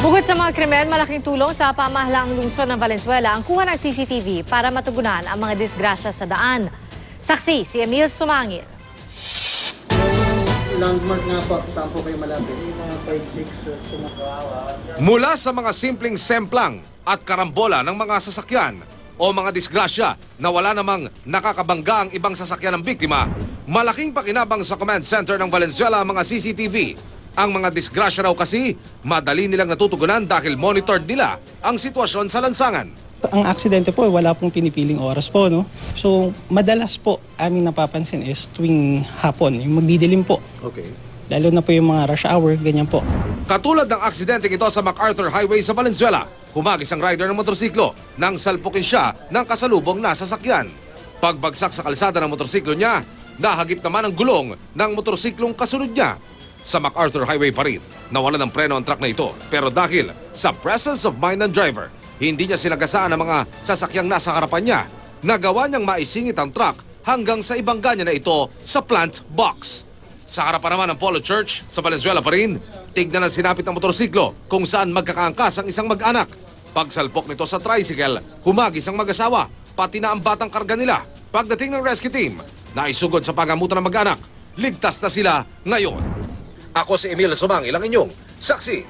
Bukod sa mga krimen, malaking tulong sa pamahalaang lungsod ng Valenzuela ang kuha ng CCTV para matugunan ang mga disgrasya sa daan. Saksi si Emil Sumangil. Landmark nga po, saan po kayo malapit? Mula sa mga simpleng semplang at karambola ng mga sasakyan o mga disgrasya na wala namang nakakabangga ang ibang sasakyan ng biktima, malaking pakinabang sa command center ng Valenzuela ang mga CCTV. Ang mga disgrasya raw kasi, madali nilang natutugunan dahil monitored nila ang sitwasyon sa lansangan. Ang aksidente po, wala pong pinipiling oras po, no? So, madalas po aming napapansin is tuwing hapon, yung magdidilim po. Okay. Lalo na po yung mga rush hour, ganyan po. Katulad ng aksidente ito sa MacArthur Highway sa Valenzuela, humagis ang rider ng motorsiklo nang salpukin siya ng kasalubong na sasakyan. Pagbagsak sa kalsada ng motorsiklo niya, nahagip naman ang gulong ng motorsiklong kasunod niya. Sa MacArthur Highway pa rin, nawala ng preno ang truck na ito. Pero dahil sa presence of mind ng driver, hindi niya sinagasaan ang mga sasakyang nasa harapan niya. Nagawa niyang maisingit ang truck hanggang sa ibangga niya na ito sa plant box. Sa harapan naman ng Polo Church sa Valenzuela pa rin, tignan ang sinapit ng motorsiklo kung saan magkakaangkas ang isang mag-anak. Pagsalpok nito sa tricycle, humagis ang mag-asawa, pati na ang batang karga nila. Pagdating ng rescue team, naisugod sa pagamutan ng mag-anak. Ligtas na sila ngayon. Ako si Emil Sumangil, ang inyong saksi.